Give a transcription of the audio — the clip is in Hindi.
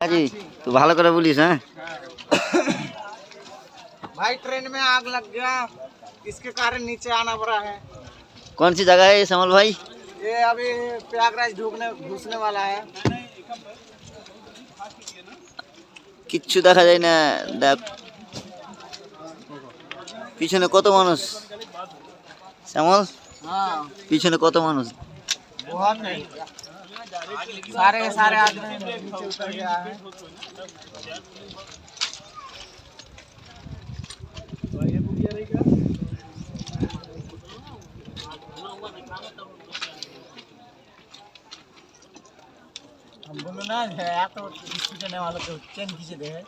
जी तू भालो करे बोलिस हैं। भाई ट्रेन में आग लग गया, इसके कारण नीचे आना पड़ा है। कौन सी जगह है ये समल भाई? ये अभी प्रयागराज घुसने वाला है। কিচ্ছু দেখা যায় না। দেখ পিছনে কত মানুষ শ্যামল। हाँ পিছনে কত মানুষ। बहुत नहीं, सारे आदमी नीचे उतर गया है। हम बोलो ना है तो स्टेशन वालों को चेन खींचे दे है।